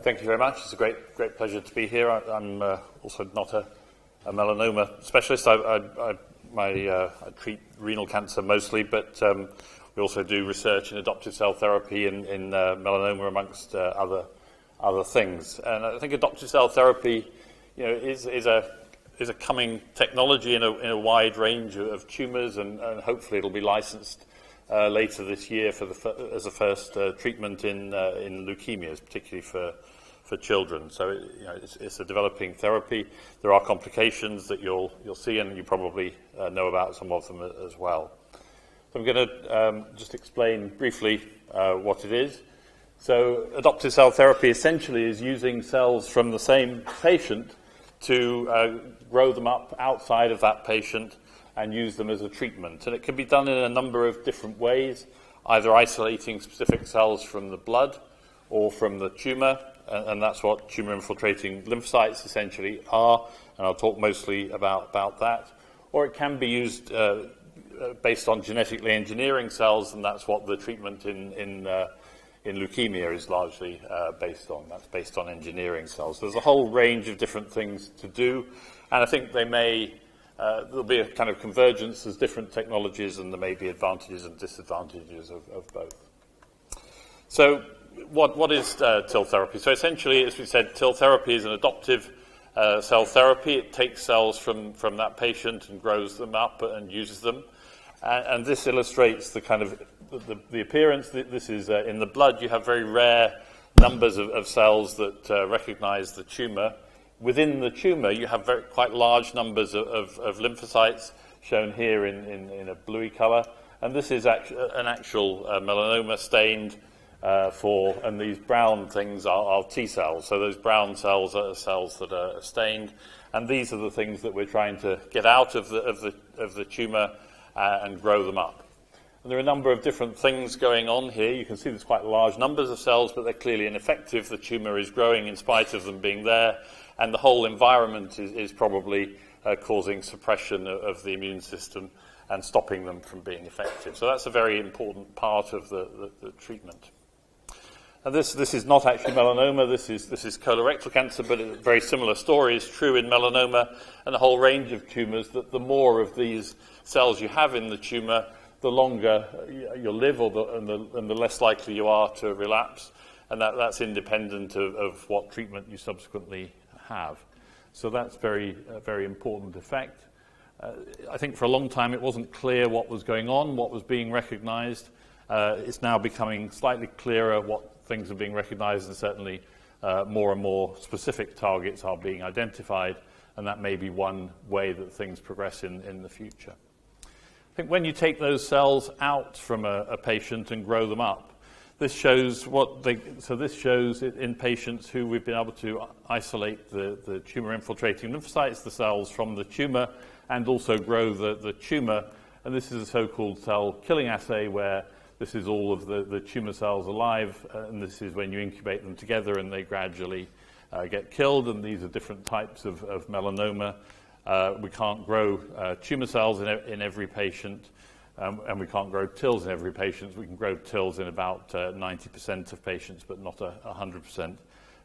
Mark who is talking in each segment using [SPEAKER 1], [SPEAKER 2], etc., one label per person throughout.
[SPEAKER 1] Thank you very much. It's a great pleasure to be here. I'm also not a melanoma specialist. I treat renal cancer mostly, but we also do research in adoptive cell therapy in melanoma, amongst other things. And I think adoptive cell therapy, is a coming technology in a wide range of tumours, and hopefully it'll be licensed later this year as a first treatment in leukemias, particularly for children. So it's a developing therapy. There are complications that you'll see, and you probably know about some of them as well. So I'm going to just explain briefly what it is. So adoptive cell therapy essentially is using cells from the same patient to grow them up outside of that patient and use them as a treatment. And it can be done in a number of different ways, either isolating specific cells from the blood or from the tumour, and that's what tumour-infiltrating lymphocytes essentially are, and I'll talk mostly about that. Or it can be used based on genetically engineering cells, and that's what the treatment in leukemia is largely based on. That's based on engineering cells. There's a whole range of different things to do, and I think there'll be a kind of convergence as different technologies, and there may be advantages and disadvantages of both. So what is TIL therapy? So essentially, as we said, TIL therapy is an adoptive cell therapy. It takes cells from that patient and grows them up and uses them. And this illustrates the kind of the appearance. This is in the blood. You have very rare numbers of cells that recognize the tumour. Within the tumour, you have quite large numbers of lymphocytes, shown here in a bluey colour. And this is an actual melanoma stained and these brown things are T cells. So those brown cells are cells that are stained. And these are the things that we're trying to get out of the tumour and grow them up. And there are a number of different things going on here. You can see there's quite large numbers of cells, but they're clearly ineffective. The tumour is growing in spite of them being there, and the whole environment is probably causing suppression of the immune system and stopping them from being effective. So that's a very important part of the treatment. And this is not actually melanoma. This is colorectal cancer, but a very similar story is true in melanoma and a whole range of tumours, that the more of these cells you have in the tumour, the longer you'll live, and the less likely you are to relapse. And that's independent of what treatment you subsequently have. So that's very important effect. I think for a long time it wasn't clear what was going on, what was being recognised. It's now becoming slightly clearer what things are being recognised, and certainly more and more specific targets are being identified, and that may be one way that things progress in the future. I think when you take those cells out from a patient and grow them up, this shows this shows it in patients who we've been able to isolate the tumour-infiltrating lymphocytes, the cells from the tumour, and also grow the tumour. And this is a so-called cell killing assay, where this is all of the tumour cells alive, and this is when you incubate them together and they gradually get killed. And these are different types of melanoma. We can't grow tumour cells in every patient, and we can't grow TILs in every patient. We can grow TILs in about 90% of patients, but not 100%.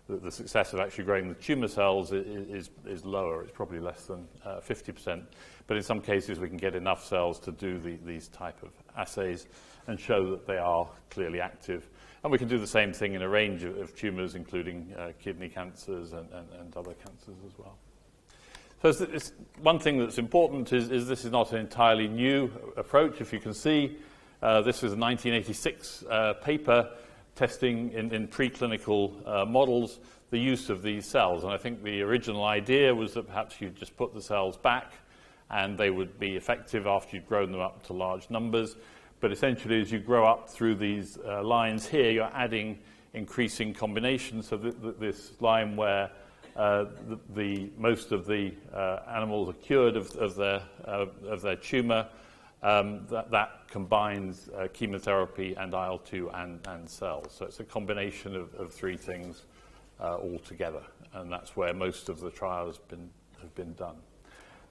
[SPEAKER 1] The success of actually growing the tumour cells is lower. It's probably less than 50%. But in some cases, we can get enough cells to do these type of assays and show that they are clearly active. And we can do the same thing in a range of tumours, including kidney cancers and other cancers as well. So one thing that's important is this is not an entirely new approach. If you can see, this was a 1986 paper testing in preclinical models the use of these cells. And I think the original idea was that perhaps you'd just put the cells back and they would be effective after you'd grown them up to large numbers. But essentially, as you grow up through these lines here, you're adding increasing combinations. So this line where most of the animals are cured of their tumour, that combines chemotherapy and IL-2 and cells. So it's a combination of three things all together, and that's where most of the trials have been done.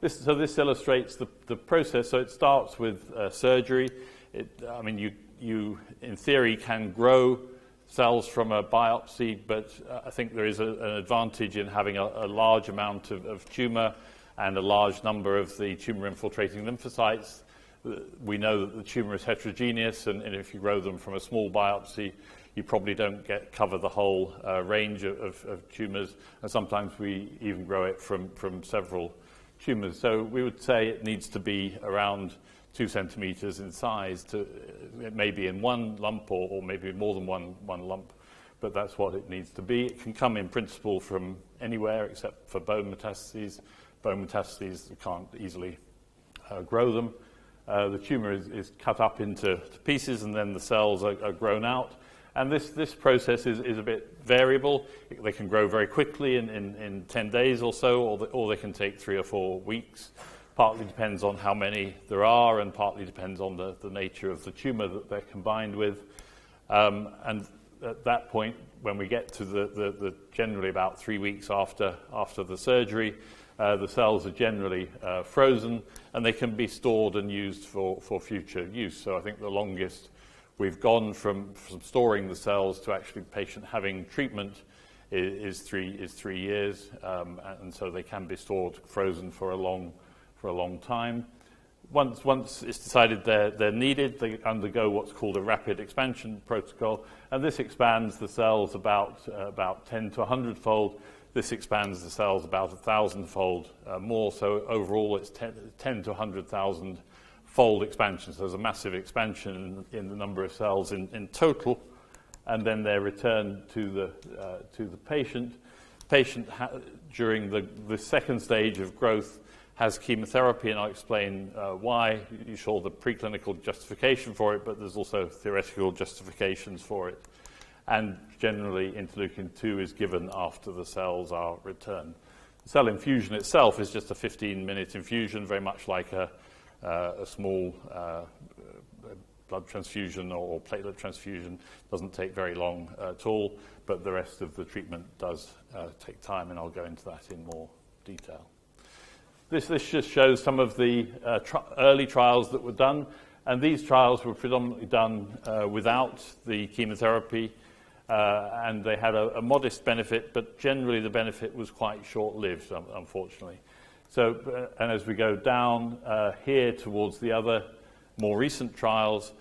[SPEAKER 1] This illustrates the process. So it starts with surgery. You in theory can grow cells from a biopsy, but I think there is an advantage in having a large amount of tumour and a large number of the tumour-infiltrating lymphocytes. We know that the tumour is heterogeneous, and if you grow them from a small biopsy, you probably don't cover the whole range of tumours, and sometimes we even grow it from several tumours. So we would say it needs to be around 2 centimetres in size. It may be in one lump or maybe more than one lump, but that's what it needs to be. It can come in principle from anywhere except for bone metastases. Bone metastases, you can't easily grow them. The tumour is cut up into pieces, and then the cells are grown out. And this process is a bit variable. They can grow very quickly in 10 days or so, or they can take 3 or 4 weeks. Partly depends on how many there are, and partly depends on the nature of the tumour that they're combined with. And at that point, when we get to the generally about 3 weeks after the surgery, the cells are generally frozen, and they can be stored and used for future use. So I think the longest we've gone from storing the cells to actually the patient having treatment is 3 years, and so they can be stored frozen for a long time. Once it's decided they're needed, they undergo what's called a rapid expansion protocol, and this expands the cells about 10 to 100-fold. This expands the cells about 1,000-fold more. So overall, it's 10 to 100,000-fold expansion. So there's a massive expansion in the number of cells in total, and then they're returned to the patient. During the second stage of growth has chemotherapy, and I'll explain why. You saw the preclinical justification for it, but there's also theoretical justifications for it. And generally, interleukin-2 is given after the cells are returned. The cell infusion itself is just a 15-minute infusion, very much like a small blood transfusion or platelet transfusion. Doesn't take very long at all, but the rest of the treatment does take time, and I'll go into that in more detail. This just shows some of the early trials that were done, and these trials were predominantly done without the chemotherapy, and they had a modest benefit, but generally the benefit was quite short-lived, unfortunately. So, and as we go down here towards the other more recent trials,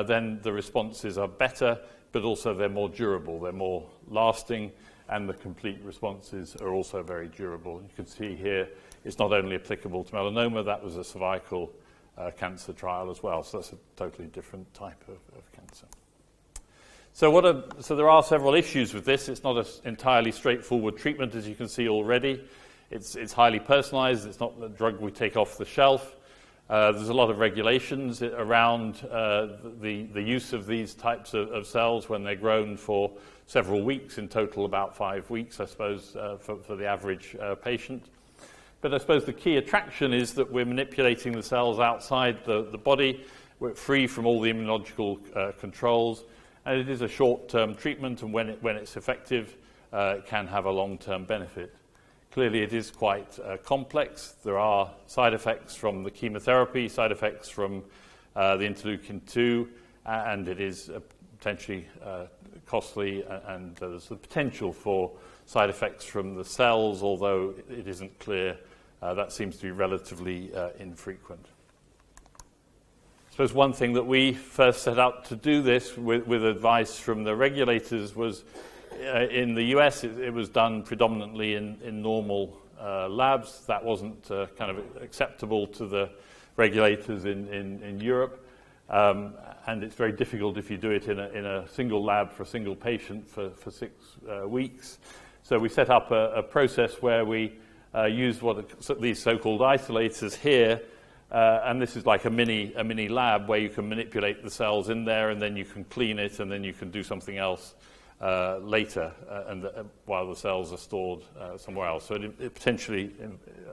[SPEAKER 1] then the responses are better, but also they're more durable, they're more lasting, and the complete responses are also very durable. You can see here, it's not only applicable to melanoma, that was a cervical cancer trial as well, so that's a totally different type of cancer. So there are several issues with this. It's not an entirely straightforward treatment, as you can see already. It's highly personalized. It's not a drug we take off the shelf. There's a lot of regulations around the use of these types of cells when they're grown for several weeks, in total about 5 weeks, I suppose, for the average patient. But I suppose the key attraction is that we're manipulating the cells outside the body. We're free from all the immunological controls. And it is a short-term treatment, and when it's effective, it can have a long-term benefit. Clearly, it is quite complex. There are side effects from the chemotherapy, side effects from the interleukin-2, and it is potentially costly, and there's the potential for side effects from the cells, although it isn't clear. That seems to be relatively infrequent. I suppose one thing that we first set out to do this with advice from the regulators was in the US, it was done predominantly in normal labs. That wasn't kind of acceptable to the regulators in Europe. And it's very difficult if you do it in a single lab for a single patient for 6 weeks. So we set up a process where we used these so-called isolators here, and this is like a mini lab where you can manipulate the cells in there, and then you can clean it, and then you can do something else later, while the cells are stored somewhere else. So it potentially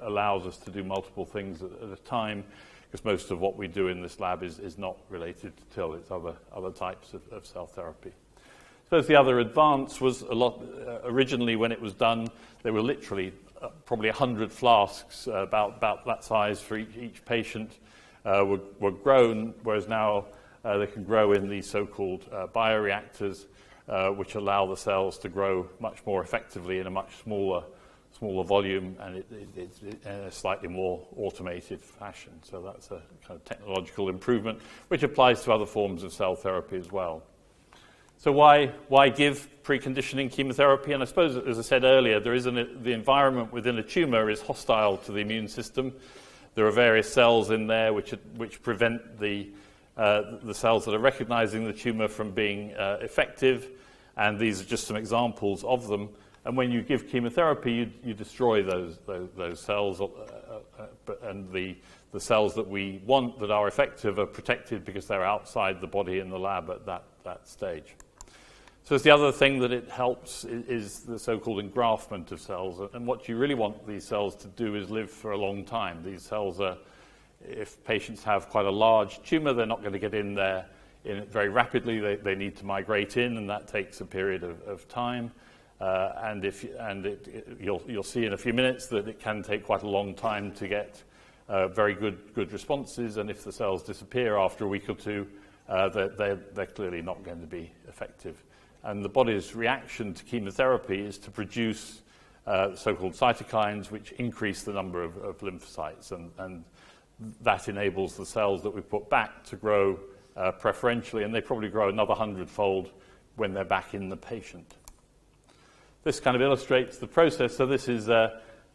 [SPEAKER 1] allows us to do multiple things at a time, because most of what we do in this lab is not related to TIL. It's other types of cell therapy. I suppose the other advance was a lot. Originally, when it was done, there were literally probably 100 flasks, about that size for each patient, were grown, whereas now they can grow in these so-called bioreactors. which allow the cells to grow much more effectively in a much smaller volume and in a slightly more automated fashion. So that's a kind of technological improvement, which applies to other forms of cell therapy as well. So why give preconditioning chemotherapy? And I suppose, as I said earlier, the environment within a tumor is hostile to the immune system. There are various cells in there which prevent the cells that are recognizing the tumor from being effective, and these are just some examples of them. And when you give chemotherapy, you destroy those cells, and the cells that we want that are effective are protected because they're outside the body in the lab at that stage. So it's the other thing that it helps is the so-called engraftment of cells. And what you really want these cells to do is live for a long time. These cells are, if patients have quite a large tumor, they're not going to get in there very rapidly. They need to migrate in, and that takes a period of time. You'll see in a few minutes that it can take quite a long time to get very good responses, and if the cells disappear after a week or two, they're clearly not going to be effective. And the body's reaction to chemotherapy is to produce so-called cytokines, which increase the number of lymphocytes, and that enables the cells that we put back to grow preferentially, and they probably grow another 100-fold when they're back in the patient. This kind of illustrates the process. So this is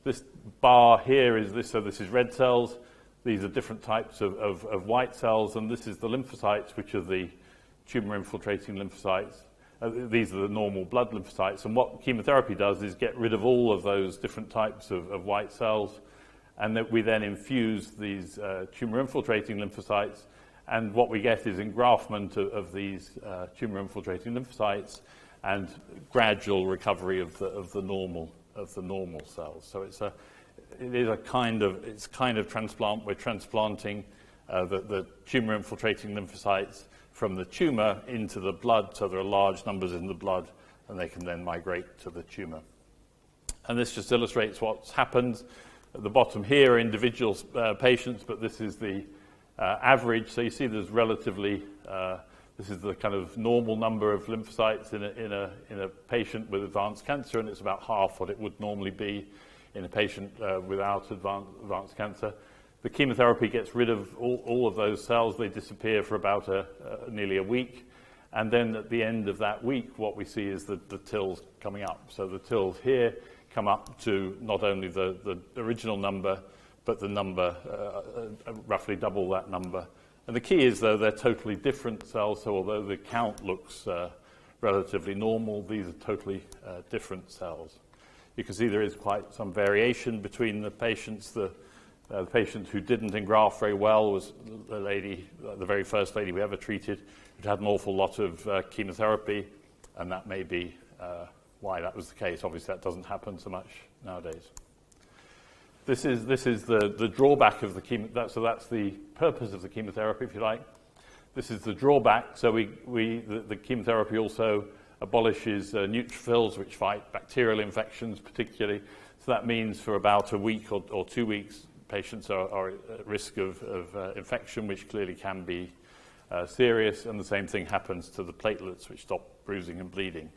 [SPEAKER 1] this bar here is this. So this is red cells. These are different types of white cells, and this is the lymphocytes, which are the tumor-infiltrating lymphocytes. These are the normal blood lymphocytes. And what chemotherapy does is get rid of all of those different types of white cells, and that we then infuse these tumor-infiltrating lymphocytes. And what we get is engraftment of these tumor-infiltrating lymphocytes and gradual recovery of the normal cells. So it's kind of transplant. We're transplanting the tumor-infiltrating lymphocytes from the tumor into the blood, so there are large numbers in the blood, and they can then migrate to the tumor. And this just illustrates what's happened. At the bottom here are individual patients, but this is the average. So you see there's relatively, this is the kind of normal number of lymphocytes in a patient with advanced cancer, and it's about half what it would normally be in a patient without advanced cancer. The chemotherapy gets rid of all of those cells. They disappear for about nearly a week. And then at the end of that week, what we see is the TILs coming up. So the TILs here come up to not only the original number, but the number, roughly double that number. And the key is, though, they're totally different cells. So although the count looks relatively normal, these are totally different cells. You can see there is quite some variation between the patients. The patient who didn't engraft very well was the very first lady we ever treated, who'd had an awful lot of chemotherapy, and that may be why that was the case. Obviously, that doesn't happen so much nowadays. This is the drawback of the chemo. So that's the purpose of the chemotherapy, if you like. This is the drawback. So the chemotherapy also abolishes neutrophils, which fight bacterial infections particularly. So that means for about a week or 2 weeks, patients are at risk of infection, which clearly can be serious, and the same thing happens to the platelets, which stop bruising and bleeding.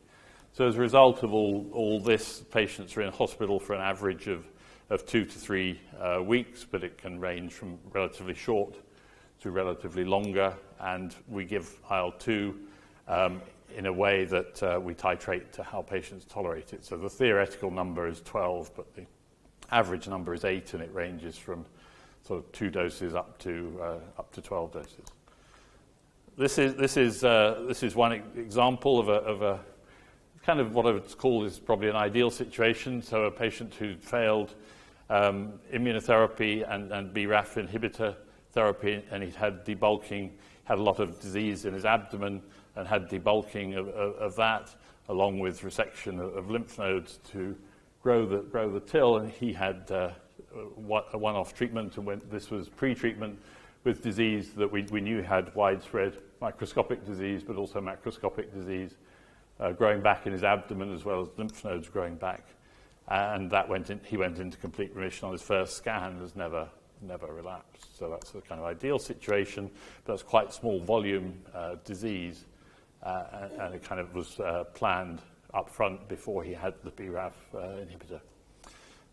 [SPEAKER 1] So as a result of all this, patients are in hospital for an average of 2 to 3 weeks, but it can range from relatively short to relatively longer, and we give IL-2 in a way that we titrate to how patients tolerate it. So the theoretical number is 12, but the average number is 8, and it ranges from sort of 2 doses up to 12 doses. This is one example of a kind of what I would call is probably an ideal situation. So a patient who failed immunotherapy and B-Raf inhibitor therapy, and he'd had debulking, had a lot of disease in his abdomen, and had debulking of that, along with resection of lymph nodes to grow the TIL, and he had a one-off treatment, and when this was pre-treatment with disease that we knew had widespread microscopic disease, but also macroscopic disease growing back in his abdomen, as well as lymph nodes growing back, and he went into complete remission on his first scan, has never relapsed. So that's the kind of ideal situation, but that's quite small volume disease. and it kind of was planned up front before he had the B-Raf inhibitor.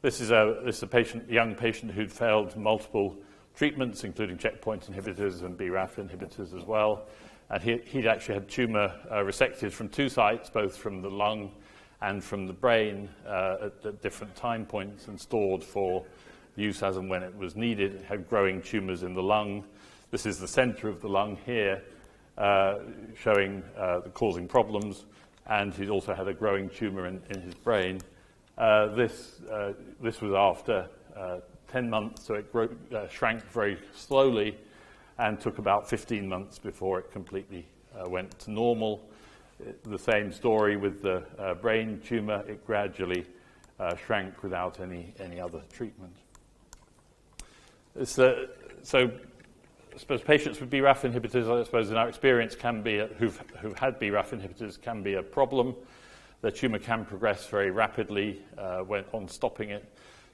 [SPEAKER 1] This is a young patient who'd failed multiple treatments, including checkpoint inhibitors and B-Raf inhibitors as well. And he'd actually had tumor resected from 2 sites, both from the lung and from the brain at different time points, and stored for use as and when it was needed. It had growing tumors in the lung. This is the center of the lung here, showing causing problems, and he'd also had a growing tumor in his brain. This was after 10 months, so it shrank very slowly and took about 15 months before it completely went to normal. The same story with the brain tumor. It gradually shrank without any other treatment. So I suppose patients with B-Raf inhibitors, I suppose in our experience, who've had B-Raf inhibitors can be a problem. The tumor can progress very rapidly when on stopping it.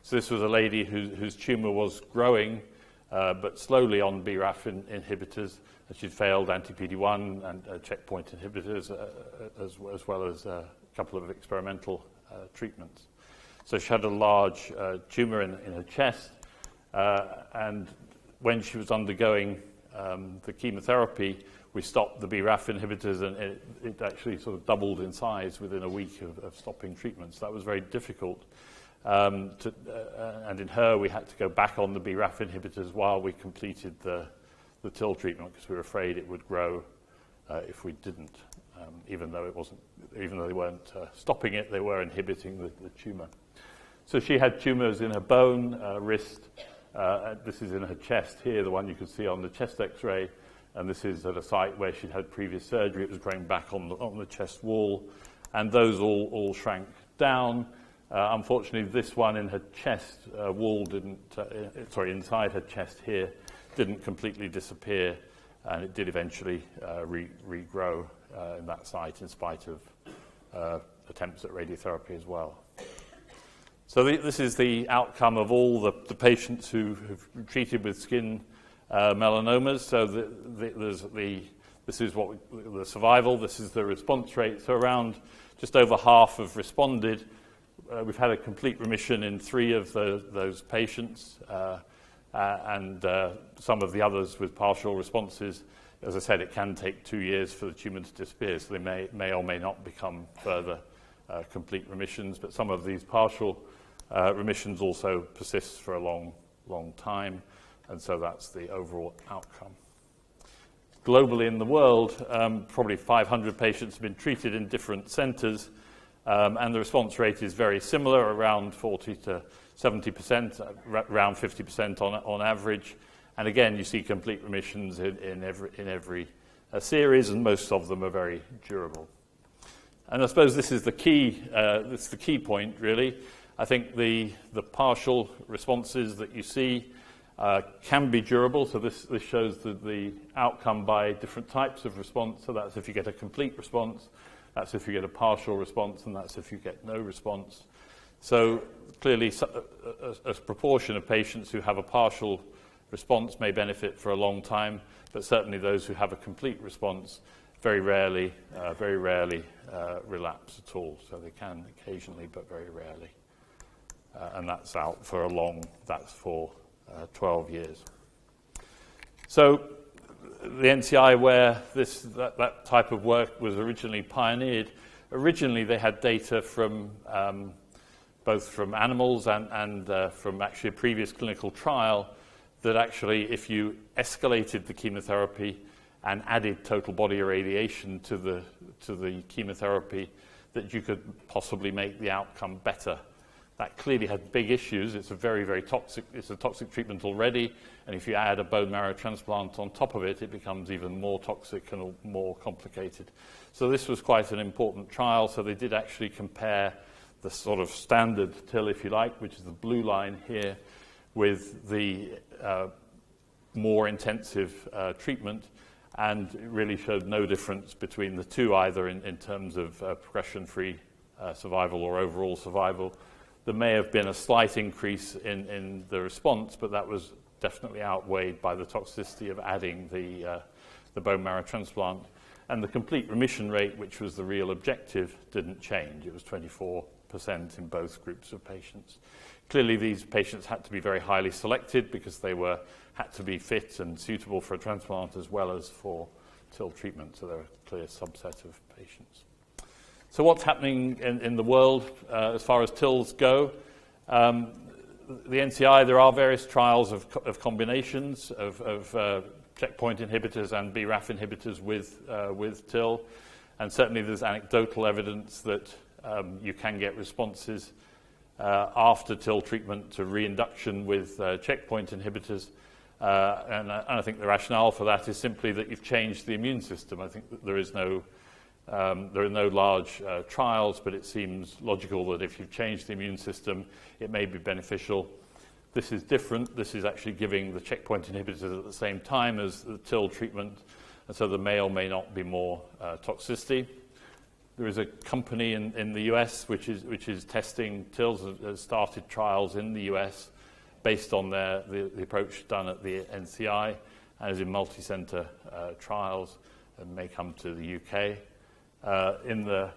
[SPEAKER 1] So this was a lady whose tumor was growing, but slowly on B-Raf inhibitors. She'd failed anti-PD-1 and checkpoint inhibitors, as well as a couple of experimental treatments. So she had a large tumor in her chest, and when she was undergoing the chemotherapy, we stopped the B-Raf inhibitors, and it actually sort of doubled in size within a week of stopping treatment. So that was very difficult. And in her, we had to go back on the B-Raf inhibitors while we completed the TIL treatment, because we were afraid it would grow if we didn't. Even though they weren't stopping it, they were inhibiting the tumor. So she had tumors in her bone, wrist. This is in her chest here, the one you can see on the chest X-ray, and this is at a site where she'd had previous surgery. It was growing back on the chest wall, and those all shrank down. Unfortunately, this one in her chest wall inside her chest here, didn't completely disappear, and it did eventually regrow in that site in spite of attempts at radiotherapy as well. So this is the outcome of all the patients who have treated with skin melanomas. So this is the survival. This is the response rate. So around just over half have responded. We've had a complete remission in 3 of those patients, and some of the others with partial responses. As I said, it can take 2 years for the tumor to disappear, so they may or may not become further complete remissions, but some of these partial remissions also persist for a long time, and so that's the overall outcome. Globally in the world, probably 500 patients have been treated in different centers, and the response rate is very similar, around 40 to 70%, around 50% on average. And again, you see complete remissions in every series, and most of them are very durable. And I suppose this is the key point, really. I think the partial responses that you see can be durable. So this shows the outcome by different types of response. So that's if you get a complete response, that's if you get a partial response, and that's if you get no response. So clearly, a proportion of patients who have a partial response may benefit for a long time, but certainly those who have a complete response very rarely relapse at all. So they can occasionally, but very rarely. And that's out for that's for 12 years. So the NCI, where that type of work was originally pioneered, they had data from both from animals and from actually a previous clinical trial that actually if you escalated the chemotherapy and added total body irradiation to the chemotherapy, that you could possibly make the outcome better. That clearly had big issues. It's a very toxic treatment already, and if you add a bone marrow transplant on top of it, it becomes even more toxic and more complicated. So this was quite an important trial. So they did actually compare the sort of standard TIL, if you like, which is the blue line here, with the more intensive treatment, and it really showed no difference between the two, either in terms of progression-free survival or overall survival. There may have been a slight increase in the response, but that was definitely outweighed by the toxicity of adding the bone marrow transplant. and the complete remission rate, which was the real objective, didn't change. It was 24% in both groups of patients. Clearly, these patients had to be very highly selected because they had to be fit and suitable for a transplant as well as for TIL treatment, so they're a clear subset of patients. So what's happening in the world as far as TILs go? The NCI, there are various trials of combinations of checkpoint inhibitors and B-Raf inhibitors with TIL, and certainly there's anecdotal evidence that you can get responses after TIL treatment to reinduction with checkpoint inhibitors, and I think the rationale for that is simply that you've changed the immune system. I think that there are no large trials, but it seems logical that if you've changed the immune system, it may be beneficial. This is different. This is actually giving the checkpoint inhibitors at the same time as the TIL treatment, and so there may or may not be more toxicity. There is a company in the US which is testing TILs, has started trials in the US based on the approach done at the NCI, and is in multi-center trials and may come to the UK. In the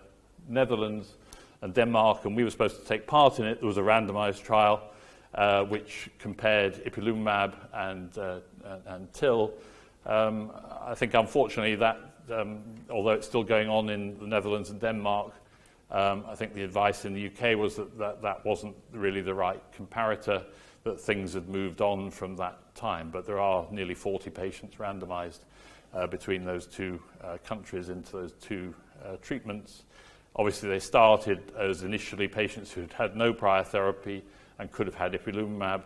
[SPEAKER 1] Netherlands and Denmark, and we were supposed to take part in it, there was a randomized trial which compared ipilimumab and TIL. I think, unfortunately, that although it's still going on in the Netherlands and Denmark, I think the advice in the UK was that wasn't really the right comparator, that things had moved on from that time. But there are nearly 40 patients randomized between those two countries into those two treatments. Obviously, they started as initially patients who had had no prior therapy and could have had ipilimumab.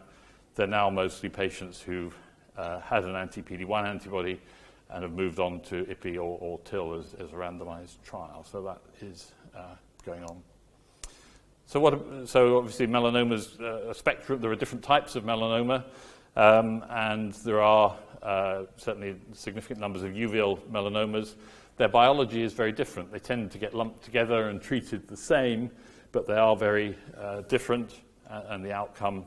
[SPEAKER 1] They're now mostly patients who've had an anti-PD-1 antibody and have moved on to IPI or TIL as a randomized trial. So that is going on. So obviously melanoma's a spectrum. There are different types of melanoma, and there are certainly significant numbers of uveal melanomas. Their biology is very different. They tend to get lumped together and treated the same, but they are very different, and the outcome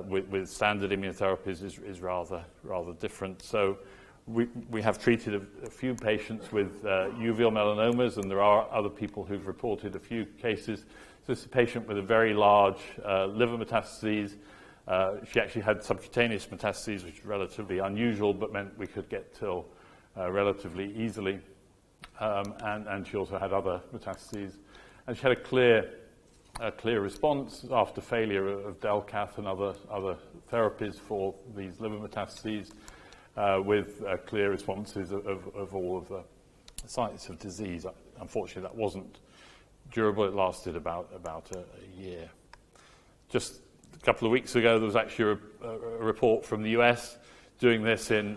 [SPEAKER 1] with standard immunotherapies is rather different. So we have treated a few patients with uveal melanomas, and there are other people who've reported a few cases. So this is a patient with a very large liver metastases. She actually had subcutaneous metastases, which is relatively unusual, but meant we could get TIL relatively easily. And she also had other metastases. And she had a clear response after failure of Delcath and other therapies for these liver metastases, with clear responses of all of the sites of disease. Unfortunately, that wasn't durable. It lasted about a year. Just a couple of weeks ago, there was actually a report from the US doing this in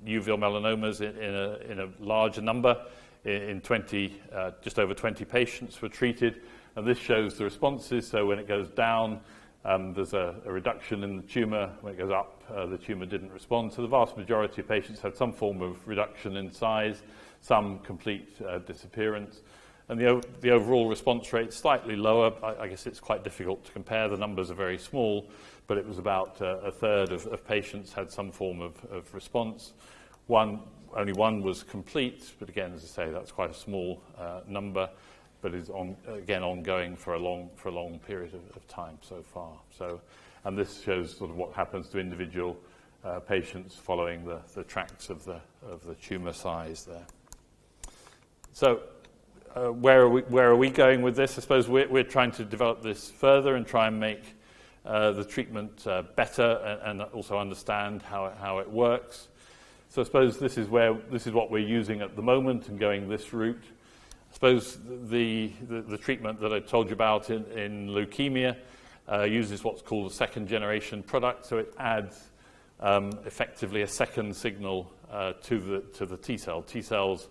[SPEAKER 1] uveal melanomas in a larger number. In 20, just over 20 patients were treated, and this shows the responses. So when it goes down, there's a reduction in the tumor. When it goes up, the tumor didn't respond. So the vast majority of patients had some form of reduction in size, some complete disappearance. And the overall response rate slightly lower. I guess it's quite difficult to compare. The numbers are very small, but it was about a third of patients had some form of response. Only one was complete, but again, as I say, that's quite a small number, but is ongoing for a long period of time so far. So, and this shows sort of what happens to individual patients following the tracks of the tumor size there. So, where are we going with this? I suppose we're trying to develop this further and try and make the treatment better and also understand how it works. So I suppose this is what we're using at the moment and going this route. I suppose the treatment that I told you about in leukemia uses what's called a second generation product. So it adds effectively a second signal to the T cell. T cells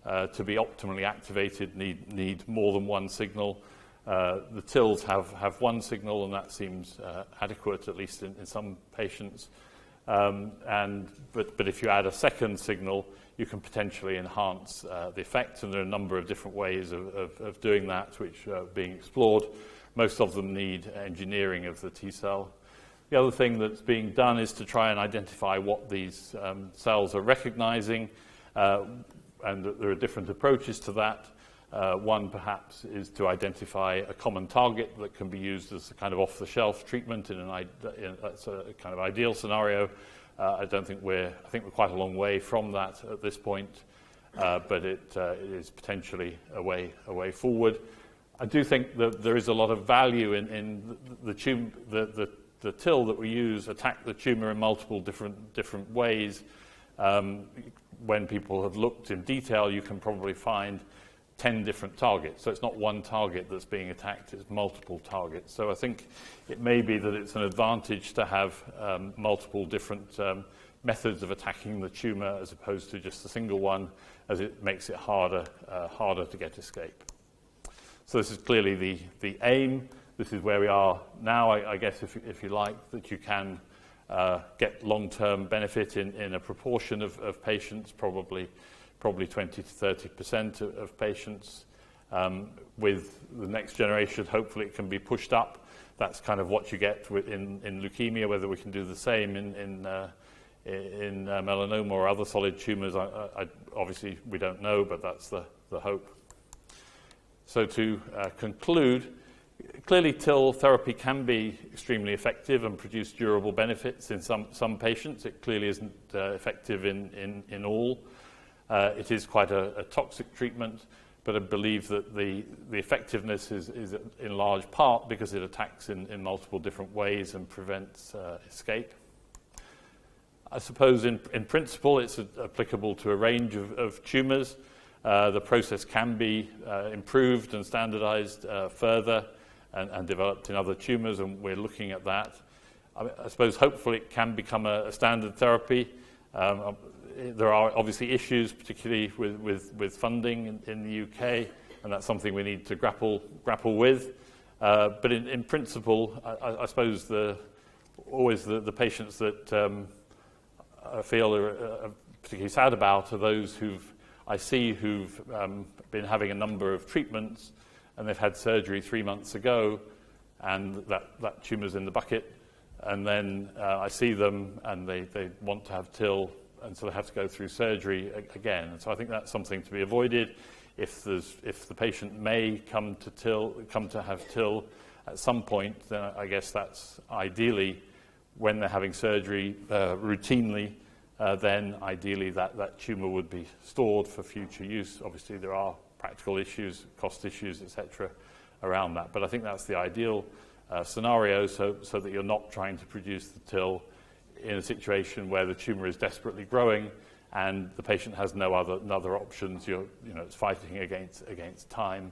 [SPEAKER 1] to be optimally activated need more than one signal. The TILs have one signal, and that seems adequate, at least in some patients. But if you add a second signal, you can potentially enhance the effect, and there are a number of different ways of doing that which are being explored. Most of them need engineering of the T cell. The other thing that's being done is to try and identify what these cells are recognizing. and there are different approaches to that. One perhaps is to identify a common target that can be used as a kind of off-the-shelf treatment that's a kind of ideal scenario. I think we're quite a long way from that at this point, but it is potentially a way forward. I do think that there is a lot of value in the TIL that we use attack the tumor in multiple different ways. When people have looked in detail, you can probably find 10 different targets. So it's not one target that's being attacked, it's multiple targets. So I think it may be that it's an advantage to have multiple different methods of attacking the tumor as opposed to just a single one, as it makes it harder to get escape. So this is clearly the aim. This is where we are now, I guess, if you like, that you can get long-term benefit in a proportion of patients, probably 20 to 30% of patients. With the next generation, hopefully it can be pushed up. That's kind of what you get in leukemia. Whether we can do the same in melanoma or other solid tumors, obviously we don't know, but that's the hope. So to conclude, clearly TIL therapy can be extremely effective and produce durable benefits in some patients. It clearly isn't effective in all. It is quite a toxic treatment, but I believe that the effectiveness is in large part because it attacks in multiple different ways and prevents escape. I suppose in principle it's applicable to a range of tumours. The process can be improved and standardized further and developed in other tumours, and we're looking at that. I suppose hopefully it can become a standard therapy. There are obviously issues, particularly with funding in the UK, and that's something we need to grapple with. But in principle, I suppose always the patients that I feel are particularly sad about are those who've been having a number of treatments, and they've had surgery 3 months ago, and that tumour's in the bucket, and then I see them and they want to have TIL, and so they have to go through surgery again. And so I think that's something to be avoided. If the patient may come to have TIL at some point, then I guess that's ideally when they're having surgery routinely. Then ideally that tumour would be stored for future use. Obviously there are practical issues, cost issues, etc. around that. But I think that's the ideal scenario, so that you're not trying to produce the TIL in a situation where the tumour is desperately growing and the patient has no other options. It's fighting against time.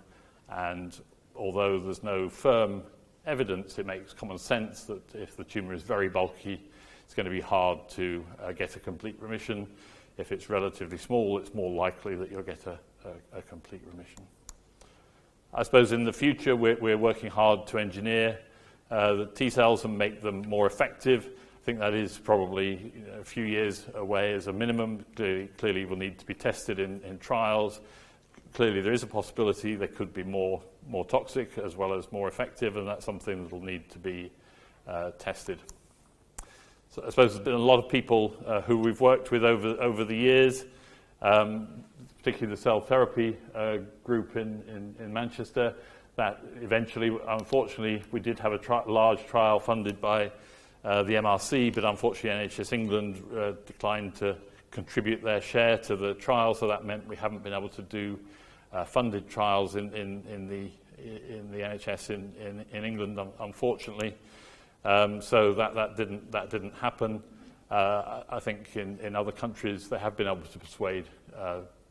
[SPEAKER 1] And although there's no firm evidence, it makes common sense that if the tumour is very bulky, it's going to be hard to get a complete remission. If it's relatively small, it's more likely that you'll get a complete remission. I suppose in the future, we're working hard to engineer the T cells and make them more effective. I think that is probably a few years away as a minimum. Clearly will need to be tested in trials. Clearly there is a possibility they could be more toxic as well as more effective, and that's something that will need to be tested. So I suppose there's been a lot of people who we've worked with over the years, particularly the Cell Therapy group in Manchester, that eventually, unfortunately, we did have a large trial funded by the MRC, but unfortunately NHS England declined to contribute their share to the trial, so that meant we haven't been able to do funded trials in the NHS in England, unfortunately. So that didn't happen. I think in other countries they have been able to persuade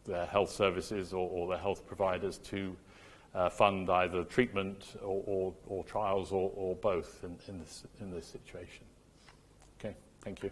[SPEAKER 1] their health services or their health providers to fund either treatment or trials or both in this situation. Okay, thank you.